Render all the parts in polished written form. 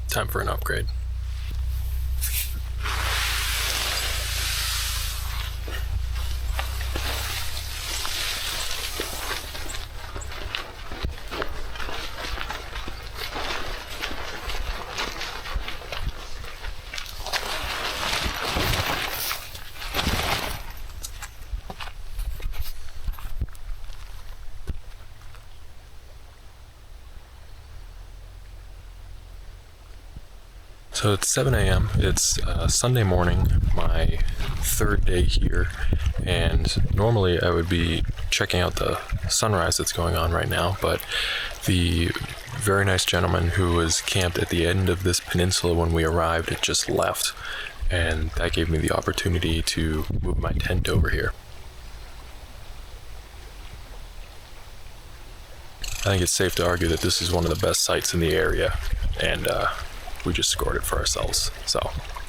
Time for an upgrade. So it's 7 a.m. It's Sunday morning, my third day here, and normally I would be checking out the sunrise that's going on right now, but the very nice gentleman who was camped at the end of this peninsula when we arrived had just left, and that gave me the opportunity to move my tent over here. I think it's safe to argue that this is one of the best sites in the area, and we just scored it for ourselves, so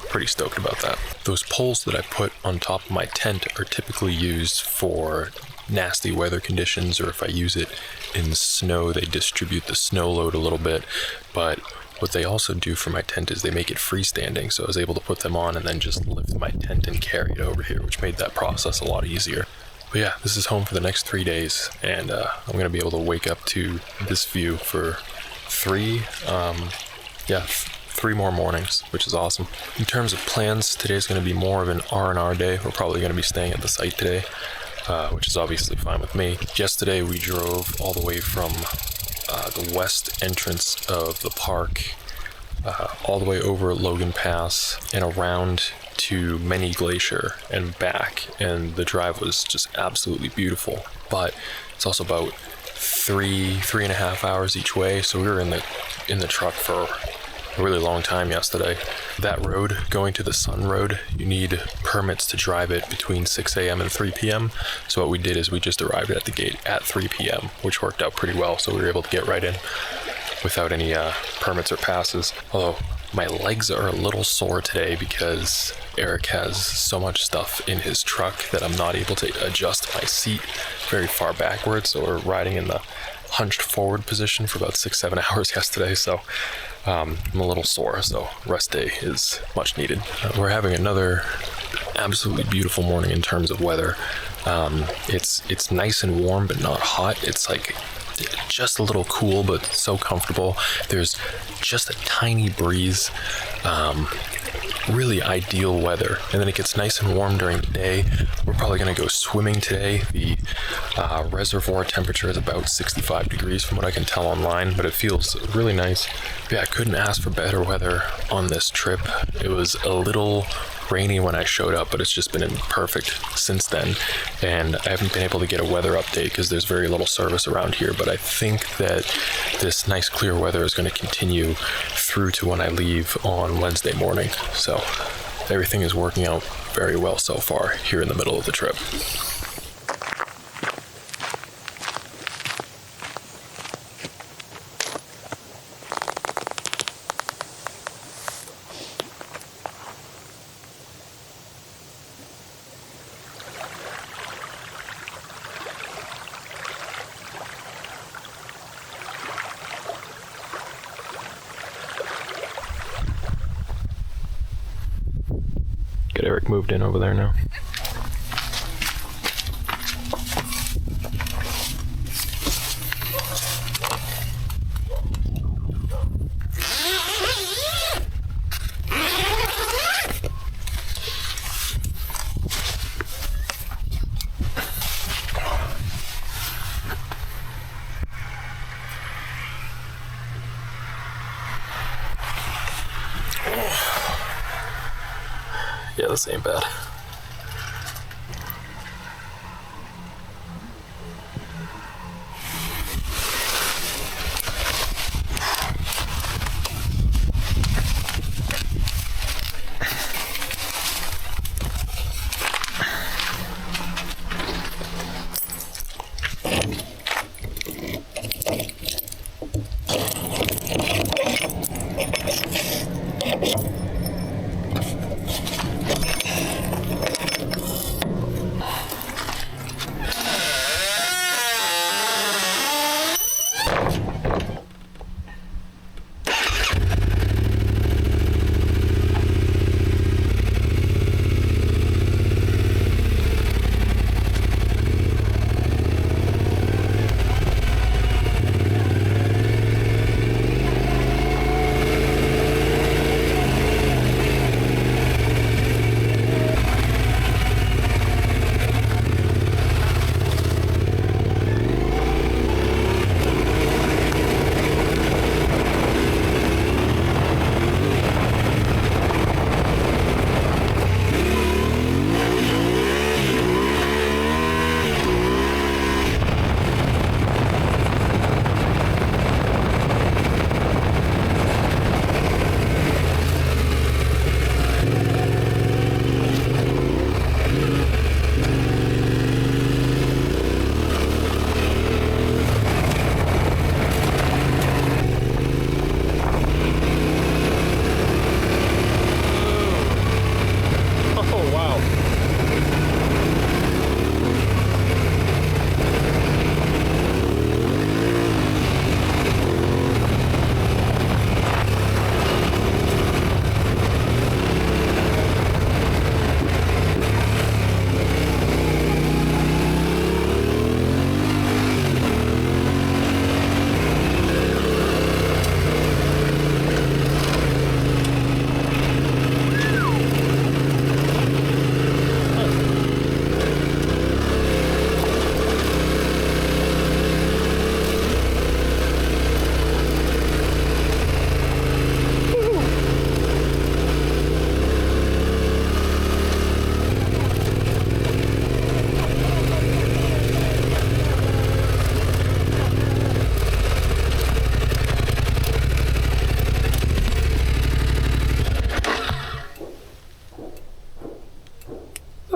pretty stoked about that. Those poles that I put on top of my tent are typically used for nasty weather conditions, or if I use it in snow, they distribute the snow load a little bit, but what they also do for my tent is they make it freestanding, so I was able to put them on and then just lift my tent and carry it over here, which made that process a lot easier. But yeah, this is home for the next 3 days, and I'm going to be able to wake up to this view for three more mornings, which is awesome. In terms of plans, today's going to be more of an R&R day. We're probably going to be staying at the site today, which is obviously fine with me. Yesterday we drove all the way from the west entrance of the park all the way over Logan Pass and around to Many Glacier and back, and the drive was just absolutely beautiful, but it's also about three and a half hours each way, so we were in the truck for a really long time yesterday. That road, going to the Sun Road, you need permits to drive it between 6 a.m. and 3 p.m. So what we did is we just arrived at the gate at 3 p.m., which worked out pretty well, so we were able to get right in without any permits or passes. Although my legs are a little sore today because Erik has so much stuff in his truck that I'm not able to adjust my seat very far backwards, so we're riding in the hunched forward position for about 6-7 hours yesterday, so I'm a little sore, so rest day is much needed. We're having another absolutely beautiful morning in terms of weather. It's nice and warm but not hot. It's like just a little cool but so comfortable. There's just a tiny breeze. Really ideal weather, and then it gets nice and warm during the day. We're probably going to go swimming today. The reservoir temperature is about 65 degrees from what I can tell online, but it feels really nice. Yeah, I couldn't ask for better weather on this trip. It was a little rainy when I showed up, but it's just been perfect since then, and I haven't been able to get a weather update because there's very little service around here, but I think that this nice clear weather is going to continue through to when I leave on Wednesday morning, so everything is working out very well so far here in the middle of the trip. Get Erik moved in over there now. Yeah, this ain't bad.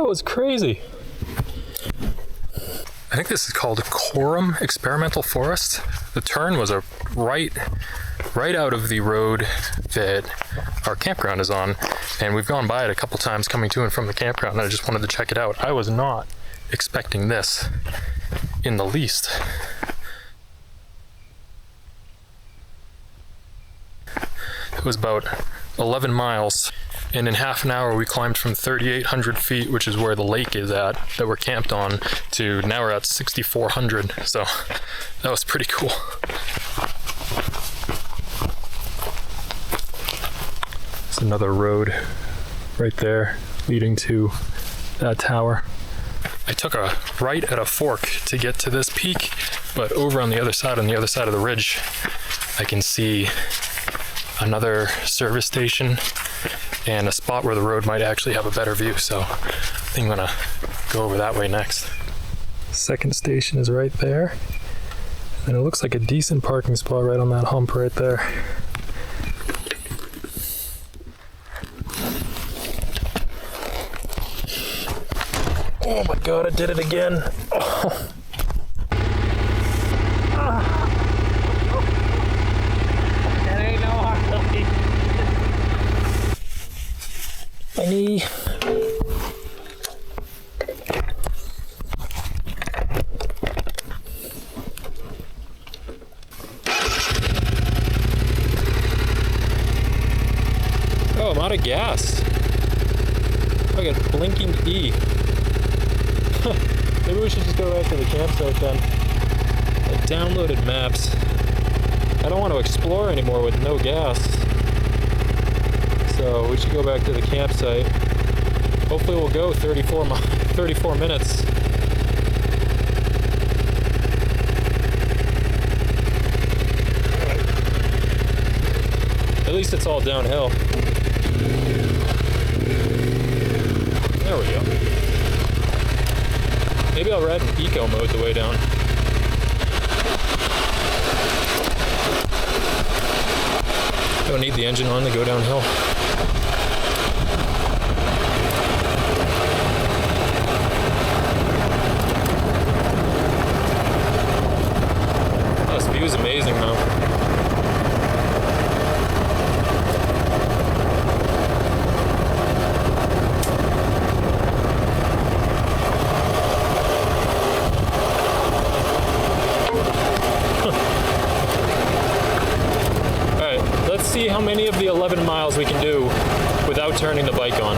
That was crazy. I think this is called Coram Experimental Forest. The turn was a right out of the road that our campground is on, and we've gone by it a couple times coming to and from the campground, and I just wanted to check it out. I was not expecting this in the least. It was about 11 miles, and in half an hour we climbed from 3,800 feet, which is where the lake is at that we're camped on, to now we're at 6,400. So that was pretty cool. There's another road right there leading to that tower. I took a right at a fork to get to this peak, but over on the other side of the ridge, I can see another service station and a spot where the road might actually have a better view, so I think I'm gonna go over that way next. Second station is right there, and it looks like a decent parking spot right on that hump right there. Oh my god, I did it again. Oh. That ain't no hard. My knee. Oh, I'm out of gas. I got blinking E. Maybe we should just go right to the campsite then. I downloaded maps. I don't want to explore anymore with no gas. So we should go back to the campsite. Hopefully we'll go 34 minutes. At least it's all downhill. There we go. Maybe I'll ride in eco mode the way down. Don't need the engine on to go downhill. Oh, this view is amazing though. See how many of the 11 miles we can do without turning the bike on.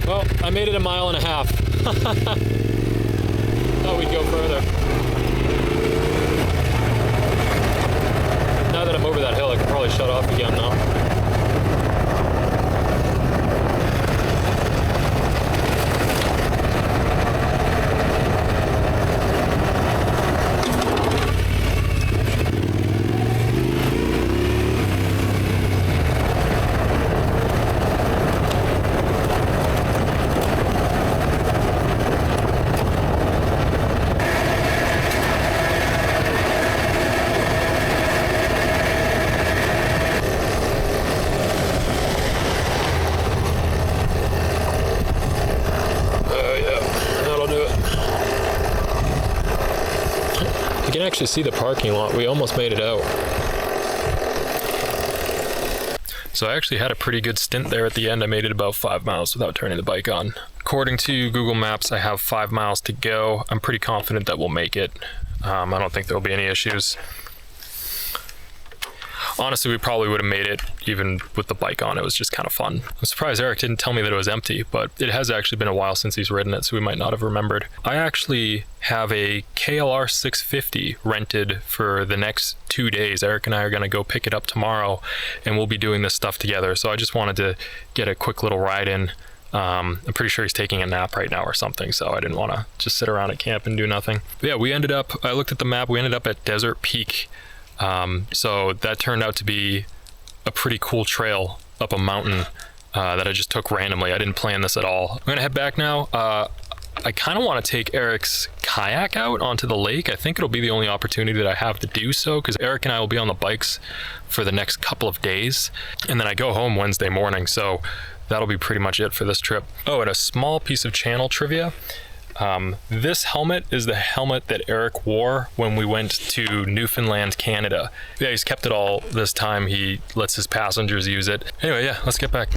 Well, I made it a mile and a half. Thought we'd go further. Now that I'm over that hill, I can probably shut off again now. can actually see the parking lot. We almost made it out. So I actually had a pretty good stint there at the end. I made it about 5 miles without turning the bike on. According to Google Maps, I have 5 miles to go. I'm pretty confident that we'll make it. I don't think there'll be any issues. Honestly, we probably would have made it even with the bike on. It was just kind of fun. I'm surprised Erik didn't tell me that it was empty, but it has actually been a while since he's ridden it, so we might not have remembered. I actually have a KLR 650 rented for the next 2 days. Erik and I are going to go pick it up tomorrow, and we'll be doing this stuff together. So I just wanted to get a quick little ride in. I'm pretty sure he's taking a nap right now or something, so I didn't want to just sit around at camp and do nothing. But yeah, I looked at the map, we ended up at Desert Peak. So that turned out to be a pretty cool trail up a mountain that I just took randomly. I didn't plan this at all. I'm gonna head back now. I kind of want to take Erik's kayak out onto the lake. I think it'll be the only opportunity that I have to do so, because Erik and I will be on the bikes for the next couple of days, and then I go home Wednesday morning, so that'll be pretty much it for this trip. Oh, and a small piece of channel trivia. This helmet is the helmet that Erik wore when we went to Newfoundland, Canada. Yeah, he's kept it all this time. He lets his passengers use it. Anyway, yeah, let's get back.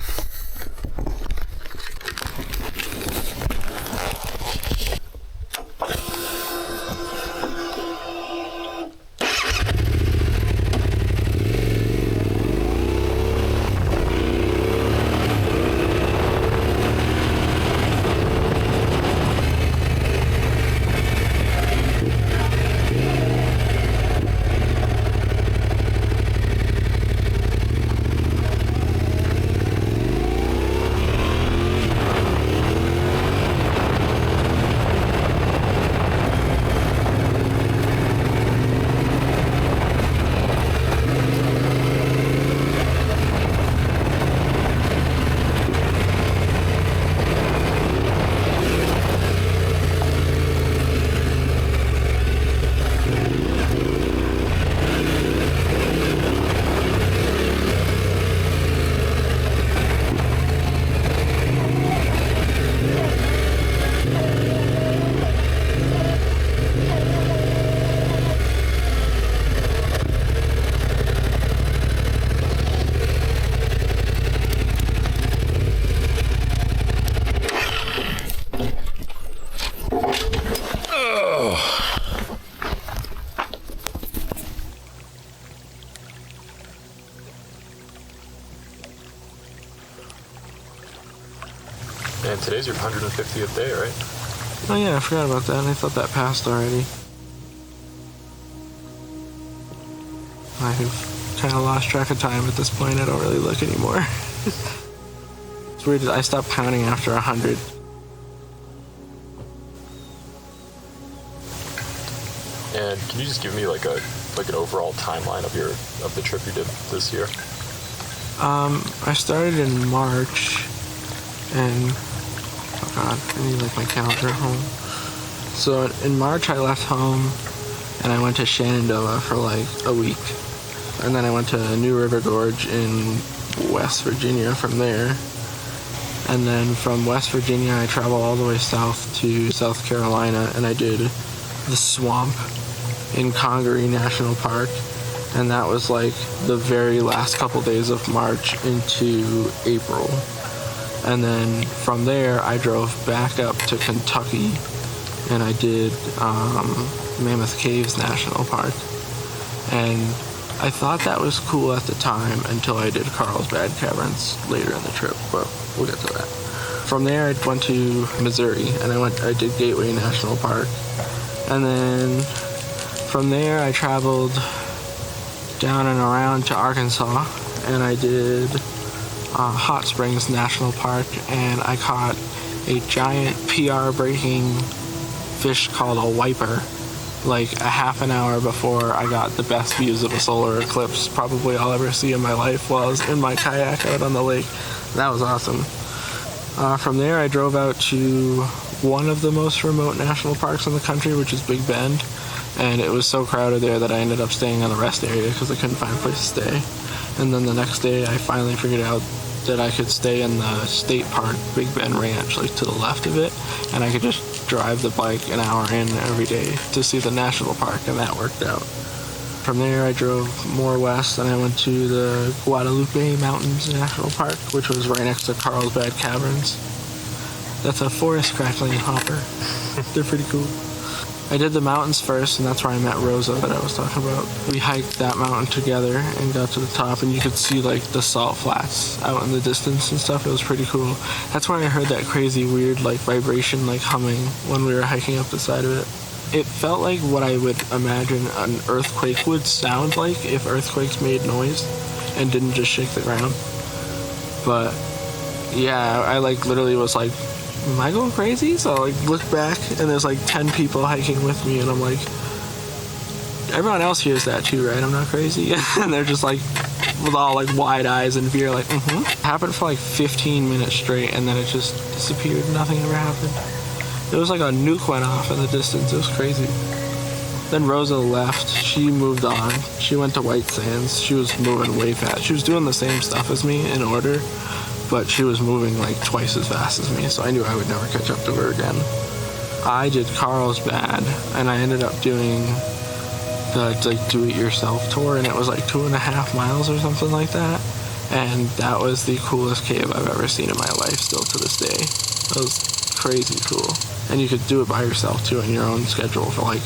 And today's your 150th day, right? Oh yeah, I forgot about that. I thought that passed already. I've kind of lost track of time at this point. I don't really look anymore. It's weird. I stopped counting after 100. And can you just give me like an overall timeline of the trip you did this year? I started in March, and oh god, I need like my calendar at home. So in March I left home and I went to Shenandoah for like a week, and then I went to New River Gorge in West Virginia from there, and then from West Virginia I traveled all the way south to South Carolina, and I did the swamp in Glacier National Park, and that was like the very last couple days of March into April. And then from there I drove back up to Kentucky and I did Mammoth Caves National Park, and I thought that was cool at the time until I did Carlsbad Caverns later in the trip, but we'll get to that. From there I went to Missouri and I did Gateway National Park, and then from there I traveled down and around to Arkansas and I did Hot Springs National Park, and I caught a giant PR breaking fish called a wiper like a half an hour before I got the best views of a solar eclipse probably I'll ever see in my life while I was in my kayak out on the lake. That was awesome. From there I drove out to one of the most remote national parks in the country, which is Big Bend, and it was so crowded there that I ended up staying in the rest area because I couldn't find a place to stay. And then the next day I finally figured out that I could stay in the state park Big Bend Ranch, like to the left of it, and I could just drive the bike an hour in every day to see the national park, and that worked out. From there, I drove more west, and I went to the Guadalupe Mountains National Park, which was right next to Carlsbad Caverns. That's a forest crackling hopper. They're pretty cool. I did the mountains first, and that's where I met Rosa that I was talking about. We hiked that mountain together and got to the top, and you could see like the salt flats out in the distance and stuff. It was pretty cool. That's when I heard that crazy weird like vibration like humming when we were hiking up the side of it. It felt like what I would imagine an earthquake would sound like if earthquakes made noise and didn't just shake the ground. But yeah, I like literally was like, am I going crazy? So I like look back, and there's like 10 people hiking with me, and I'm like, everyone else hears that too, right? I'm not crazy. And they're just like with all like wide eyes and fear, like, It happened for like 15 minutes straight, and then it just disappeared. Nothing ever happened. It was like a nuke went off in the distance. It was crazy. Then Rosa left. She moved on. She went to White Sands. She was moving way fast. She was doing the same stuff as me in order, but she was moving like twice as fast as me, so I knew I would never catch up to her again. I did Carlsbad, and I ended up doing the like do-it-yourself tour, and it was like 2.5 miles or something like that, and that was the coolest cave I've ever seen in my life, still to this day. It was crazy cool, and you could do it by yourself too, on your own schedule for like,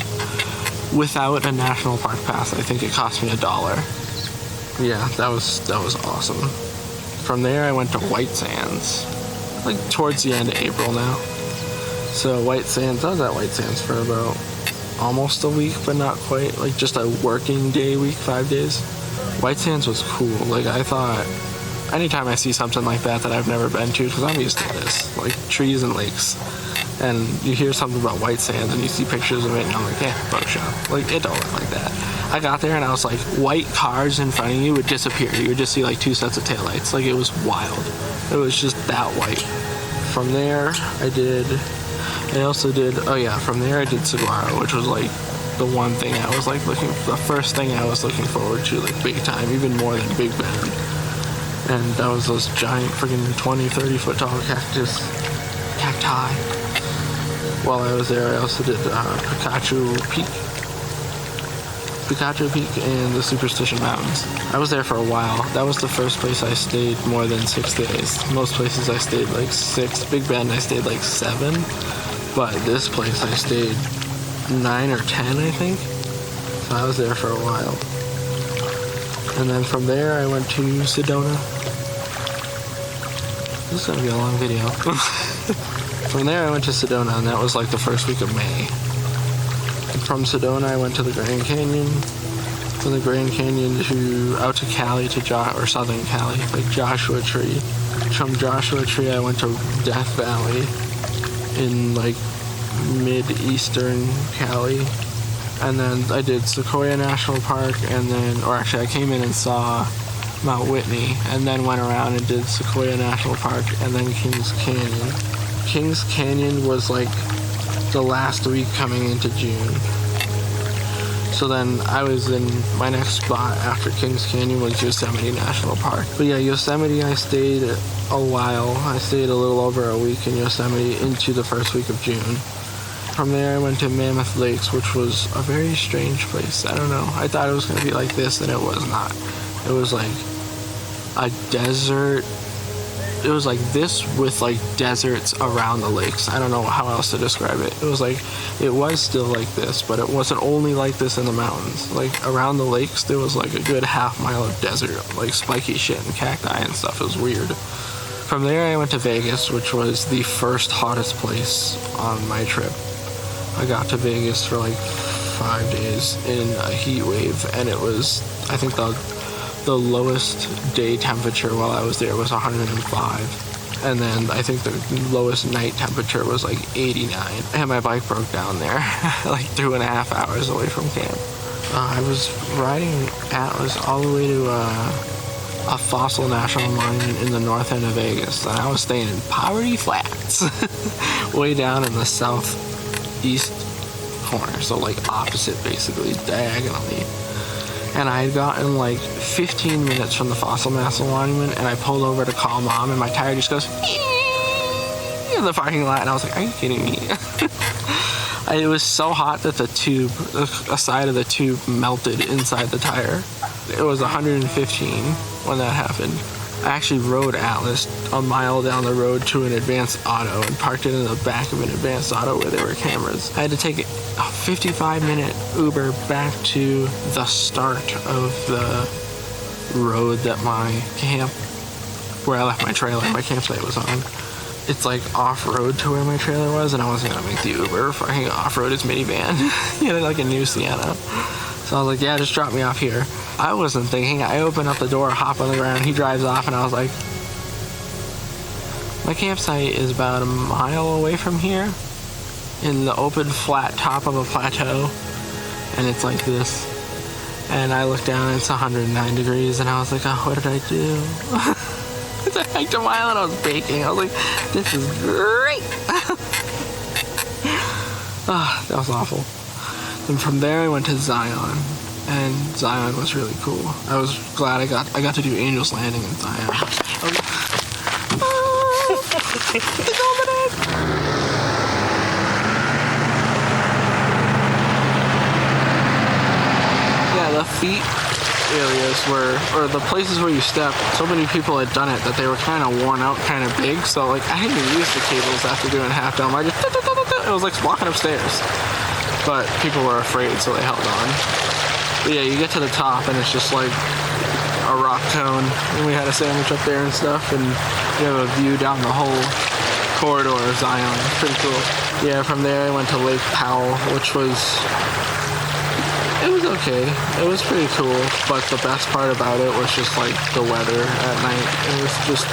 without a national park pass, I think it cost me $1. Yeah, that was awesome. From there, I went to White Sands, like towards the end of April now. So White Sands, I was at White Sands for about almost a week, but not quite, like just a working day week, 5 days. White Sands was cool. Like I thought, anytime I see something like that I've never been to, because I'm used to this, like trees and lakes, and you hear something about White Sands and you see pictures of it, and I'm like, Photoshop. Like it don't look like that. I got there and I was like, white cars in front of you would disappear. You would just see like 2 sets of taillights. Like it was wild. It was just that white. From there, from there I did Saguaro, which was like the one thing I was like the first thing I was looking forward to, like big time, even more than Big Bend. And that was those giant friggin' 20, 30 foot tall cacti. While I was there, I also did Picacho Peak and the Superstition Mountains. I was there for a while. That was the first place I stayed more than 6 days. Most places I stayed like 6. Big Bend I stayed like 7. But this place I stayed 9 or 10, I think. So I was there for a while. And then from there I went to Sedona. This is gonna be a long video. From there I went to Sedona, and that was like the first week of May. From Sedona, I went to the Grand Canyon. From the Grand Canyon out to Cali, or Southern Cali, like Joshua Tree. From Joshua Tree, I went to Death Valley in like mid-eastern Cali. And then I did Sequoia National Park, I came in and saw Mount Whitney, and then went around and did Sequoia National Park, and then Kings Canyon. Kings Canyon was like the last week coming into June. So then I was in my next spot after Kings Canyon was Yosemite National Park. But yeah, Yosemite I stayed a while. I stayed a little over a week in Yosemite into the first week of June. From there I went to Mammoth Lakes, which was a very strange place. I don't know. I thought it was going to be like this, and it was not. It was like a desert. It was like this with like deserts around the lakes. I don't know how else to describe it. It was still like this, but it wasn't only like this in the mountains. Like around the lakes, there was like a good half mile of desert, like spiky shit and cacti and stuff. It was weird. From there, I went to Vegas, which was the first hottest place on my trip. I got to Vegas for like 5 days in a heat wave, and it was, I think the lowest day temperature while I was there was 105, and then I think the lowest night temperature was like 89, and my bike broke down there like 2.5 hours away from camp. I was riding Atlas all the way to a fossil national monument in the north end of Vegas, and I was staying in Poverty Flats way down in the southeast corner, so like opposite, basically diagonally. And I had gotten like 15 minutes from the fossil national monument, and I pulled over to call mom, and my tire just goes, and the parking lot, and I was like, are you kidding me? It was so hot that the side of the tube melted inside the tire. It was 115 when that happened. I actually rode Atlas a mile down the road to an Advanced Auto and parked it in the back of an Advanced Auto where there were cameras. I had to take a 55-minute Uber back to the start of the road that where I left my trailer, my campsite was on. It's like off-road to where my trailer was, and I wasn't gonna make the Uber fucking off-road his minivan. He had like a new Sienna. So I was like, yeah, just drop me off here. I wasn't thinking. I open up the door, hop on the ground, he drives off, and I was like, my campsite is about a mile away from here in the open flat top of a plateau, and it's like this. And I looked down and it's 109 degrees, and I was like, oh, what did I do? I hiked a mile and I was baking. I was like, this is great. Oh, that was awful. And from there I went to Zion, and Zion was really cool. I was glad I got to do Angel's Landing in Zion. Yeah, the feet areas or the places where you step, so many people had done it that they were kind of worn out, kind of big, so like I didn't even use the cables after doing half dome. I just, it was like walking upstairs. But people were afraid, so they held on. But yeah, you get to the top and it's just like a rock cone, and we had a sandwich up there and stuff, and you have a view down the whole corridor of Zion. It's pretty cool. Yeah, from there I went to Lake Powell, which was okay. It was pretty cool, but the best part about it was just like the weather at night.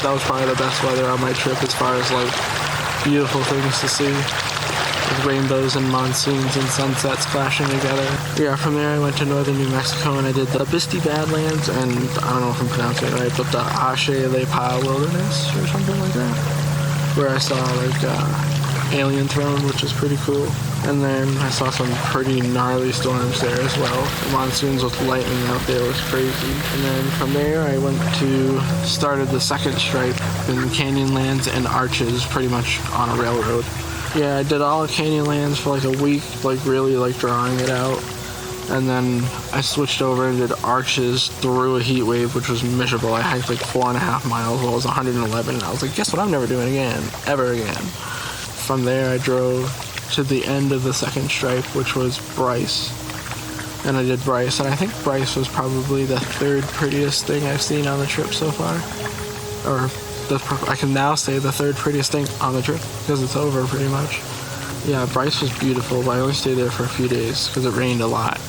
That was probably the best weather on my trip as far as like beautiful things to see. With rainbows and monsoons and sunsets clashing together. Yeah, from there I went to northern New Mexico and I did the Bisty Badlands and I don't know if I'm pronouncing it right, but the Ashe Le Pa Wilderness or something like that. Where I saw like Alien Throne, which is pretty cool. And then I saw some pretty gnarly storms there as well. The monsoons with lightning out there was crazy. And then from there I started the second stripe in Canyonlands and Arches, pretty much on a railroad. Yeah, I did all of Canyonlands for like a week, like really like drawing it out. And then I switched over and did Arches through a heat wave, which was miserable. I hiked like 4.5 miles while it was 111, and I was like, guess what I'm never doing again, ever again. From there I drove to the end of the second stripe, which was Bryce. And I did Bryce, and I think Bryce was probably the third prettiest thing I've seen on the trip so far. I can now say the third prettiest thing on the trip, because it's over pretty much. Yeah, Bryce was beautiful, but I only stayed there for a few days because it rained a lot.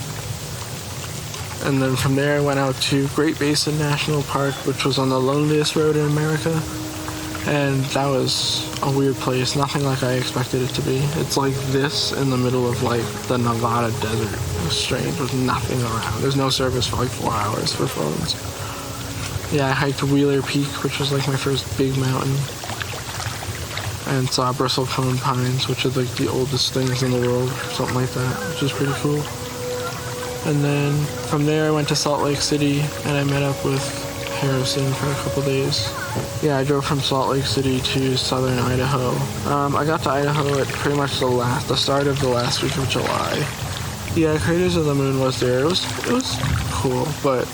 And then from there I went out to Great Basin National Park, which was on the loneliest road in America. And that was a weird place, nothing like I expected it to be. It's like this in the middle of like the Nevada desert. It was strange, with nothing around. There's no service for like 4 hours for phones. Yeah, I hiked Wheeler Peak, which was like my first big mountain. And saw bristlecone pines, which are like the oldest things in the world, something like that, which is pretty cool. And then from there I went to Salt Lake City and I met up with Harrison for a couple days. Yeah, I drove from Salt Lake City to southern Idaho. I got to Idaho at pretty much the start of the last week of July. Yeah, Craters of the Moon was there. It was cool, but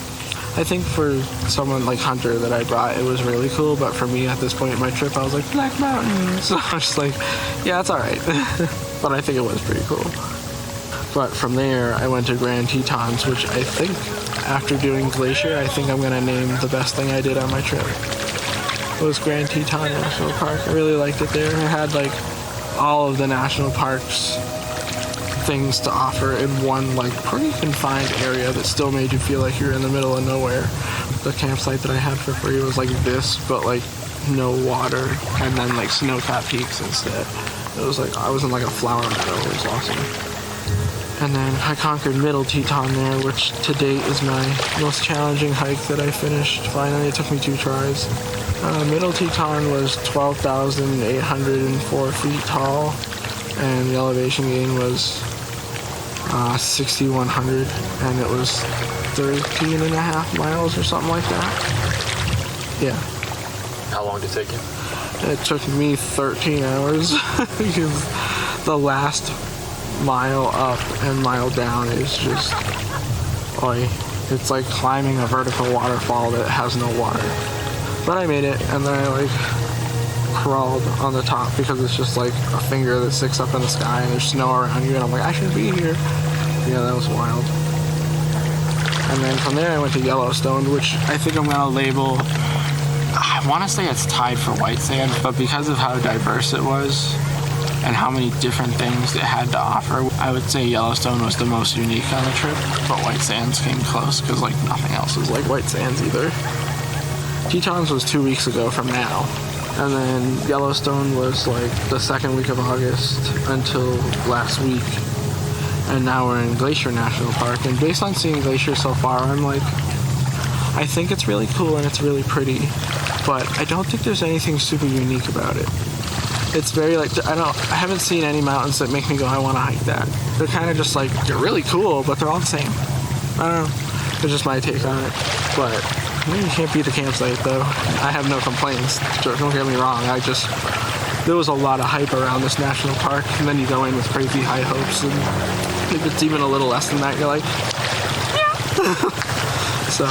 I think for someone like Hunter that I brought, it was really cool, but for me at this point in my trip, I was like, Black Mountain. So I was just like, yeah, it's alright. But I think it was pretty cool. But from there, I went to Grand Tetons, which I think, after doing Glacier, I think I'm going to name the best thing I did on my trip. It was Grand Teton National Park. I really liked it there. It had like all of the national parks things to offer in one like pretty confined area that still made you feel like you're in the middle of nowhere. The campsite that I had for free was like this, but like no water, and then like snow-capped peaks instead. It was like I was in like a flower meadow. It was awesome. And then I conquered Middle Teton there, which to date is my most challenging hike that I finished. Finally, it took me 2 tries. Middle Teton was 12,804 feet tall, and the elevation gain was 6,100, and it was 13.5 miles or something like that. Yeah. How long did it take you? It took me 13 hours because the last mile up and mile down is just, it's like climbing a vertical waterfall that has no water. But I made it, and then I like crawled on the top because it's just like a finger that sticks up in the sky and there's snow around you, and I'm like, I should be here. Yeah, that was wild. And then from there I went to Yellowstone, which I think I'm gonna label, I want to say it's tied for white sand, but because of how diverse it was and how many different things it had to offer, I would say Yellowstone was the most unique on the trip, but white sands came close because like nothing else was like white sands either. Tetons was 2 weeks ago from now, and then Yellowstone was like the second week of August until last week, and now we're in Glacier National Park. And based on seeing Glacier so far, I'm like, I think it's really cool and it's really pretty, but I don't think there's anything super unique about it. It's very like, I haven't seen any mountains that make me go, I want to hike that. They're kind of just like, they're really cool, but they're all the same. I don't know. It's just my take on it. But you can't beat a campsite though. I have no complaints. Don't get me wrong. There was a lot of hype around this national park, and then you go in with crazy high hopes, and if it's even a little less than that, you're like, yeah. So.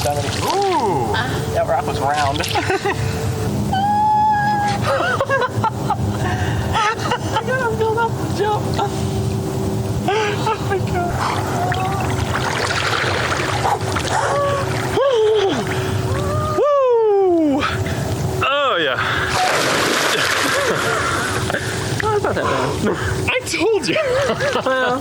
Ooh! That rock was round. I gotta build up the jump. Oh my god. Woo! Oh yeah. Oh, it's not that bad. I told you. Well.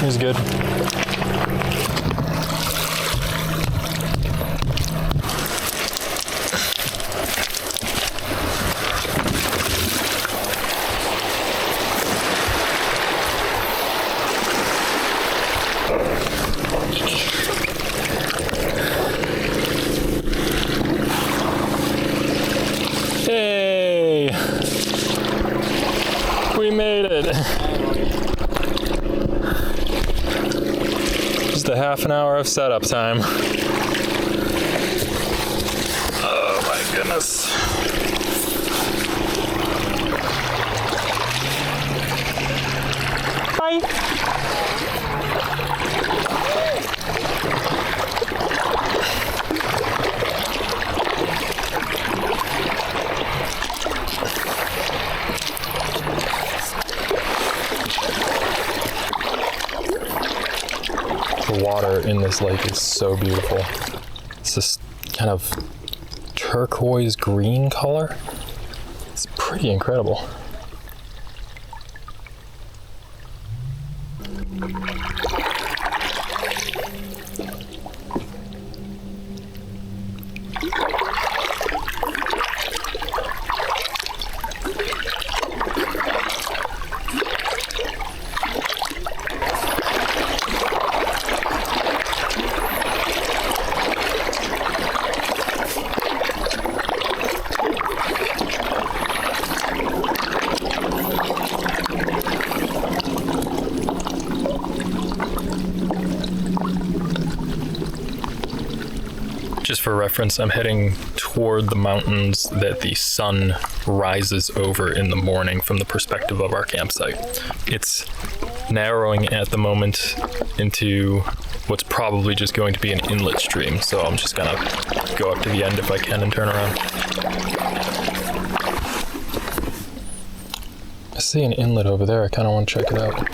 He's good. Hey! We made it! Just a half an hour of setup time. Oh my goodness. Bye! The water in this lake is so beautiful. It's this kind of turquoise green color. It's pretty incredible. Just for reference, I'm heading toward the mountains that the sun rises over in the morning from the perspective of our campsite. It's narrowing at the moment into what's probably just going to be an inlet stream, so I'm just gonna go up to the end if I can and turn around. I see an inlet over there. I kind of want to check it out.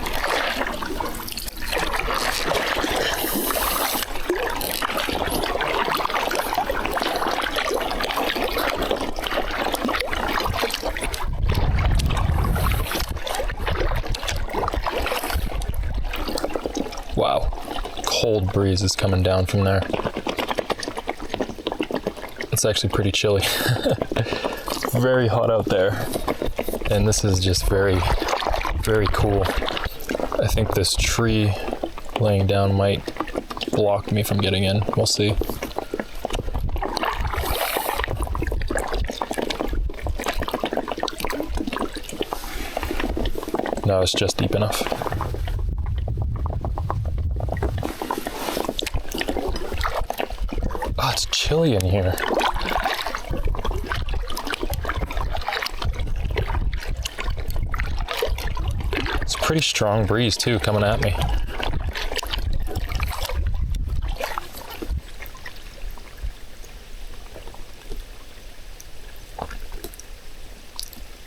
Wow, cold breeze is coming down from there. It's actually pretty chilly. Very hot out there. And this is just very, very cool. I think this tree laying down might block me from getting in. We'll see. No, it's just deep enough. Oh, it's chilly in here. It's a pretty strong breeze too coming at me.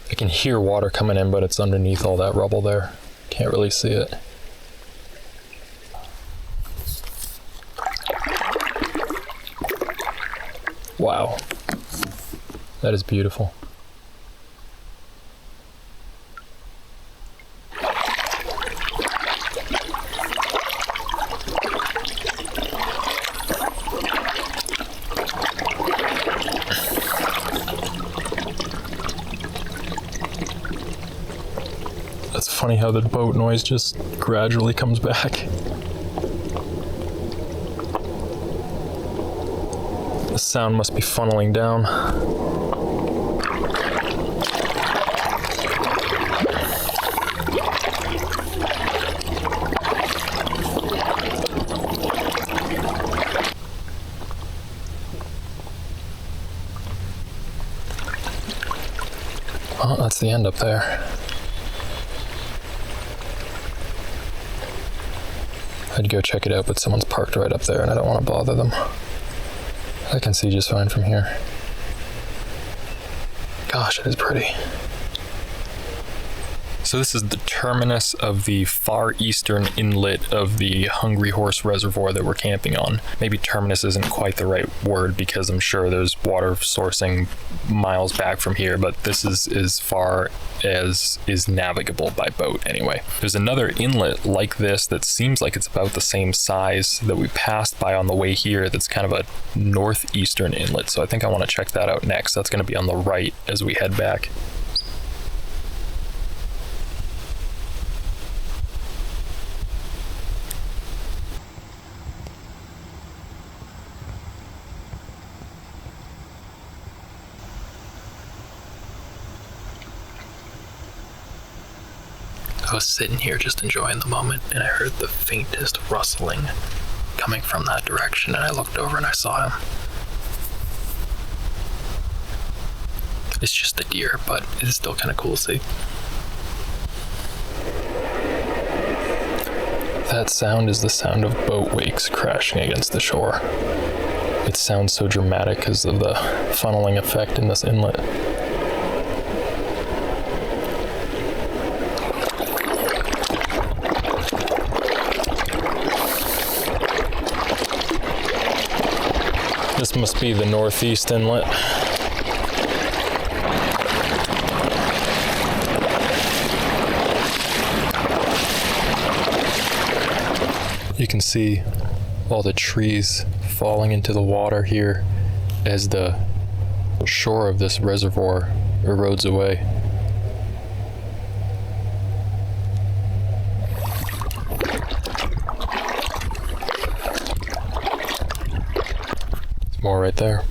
I can hear water coming in, but it's underneath all that rubble there. Can't really see it. Wow, that is beautiful. It's funny how the boat noise just gradually comes back. The sound must be funneling down. Oh, that's the end up there. I'd go check it out, but someone's parked right up there and I don't want to bother them. I can see just fine from here. Gosh, it is pretty. So this is the terminus of the far eastern inlet of the Hungry Horse Reservoir that we're camping on. Maybe terminus isn't quite the right word because I'm sure there's water sourcing miles back from here, but this is as far as is navigable by boat anyway. There's another inlet like this that seems like it's about the same size that we passed by on the way here that's kind of a northeastern inlet, so I think I want to check that out next. That's going to be on the right as we head back. I was sitting here just enjoying the moment, and I heard the faintest rustling coming from that direction, and I looked over and I saw him. It's just a deer, but it's still kind of cool to see. That sound is the sound of boat wakes crashing against the shore. It sounds so dramatic because of the funneling effect in this inlet. This must be the northeast inlet. You can see all the trees falling into the water here as the shore of this reservoir erodes away. More right there.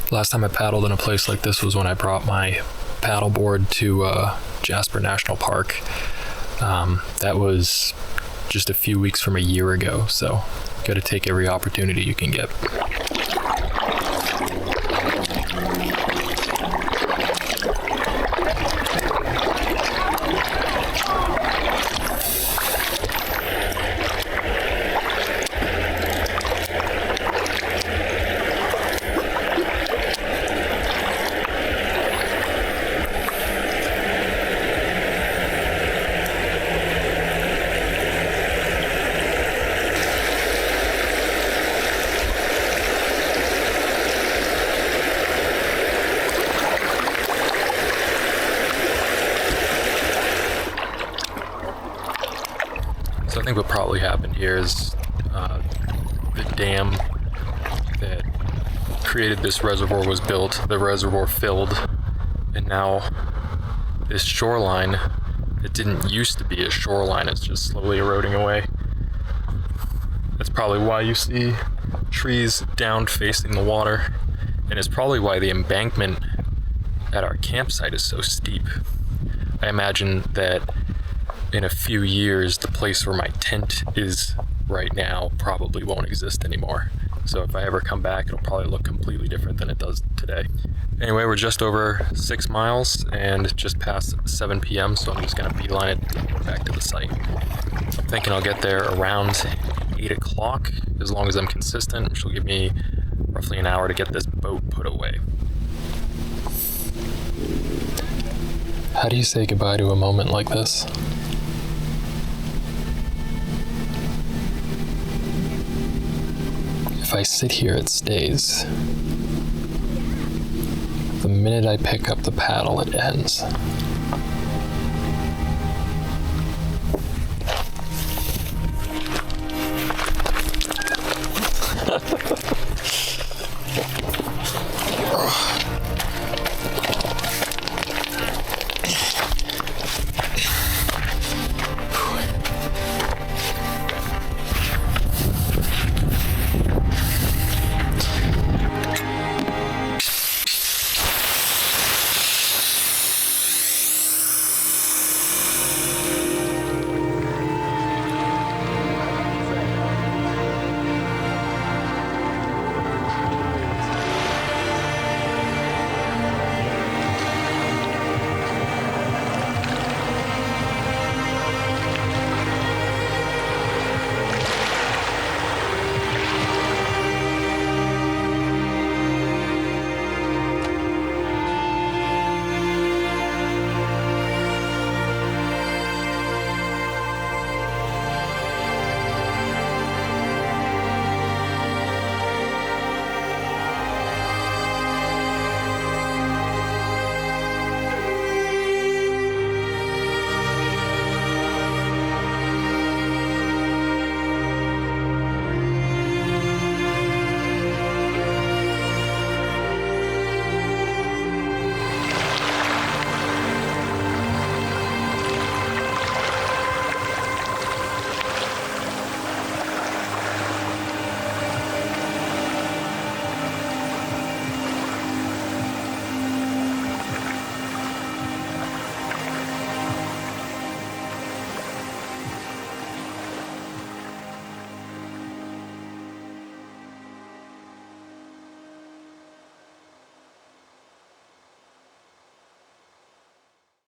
Last time I paddled in a place like this was when I brought my paddleboard to Glacier National Park. That was just a few weeks from a year ago, so gotta take every opportunity you can get. So I think what probably happened here is the dam that created this reservoir was built, the reservoir filled, and now this shoreline that didn't used to be a shoreline is just slowly eroding away. That's probably why you see trees down facing the water, and it's probably why the embankment at our campsite is so steep. I imagine that in a few years, the place where my tent is right now probably won't exist anymore. So if I ever come back, it'll probably look completely different than it does today. Anyway, we're just over 6 miles and just past 7 p.m., so I'm just gonna beeline it back to the site. I'm thinking I'll get there around 8 o'clock, as long as I'm consistent, which will give me roughly an hour to get this boat put away. How do you say goodbye to a moment like this? If I sit here, it stays. The minute I pick up the paddle, it ends.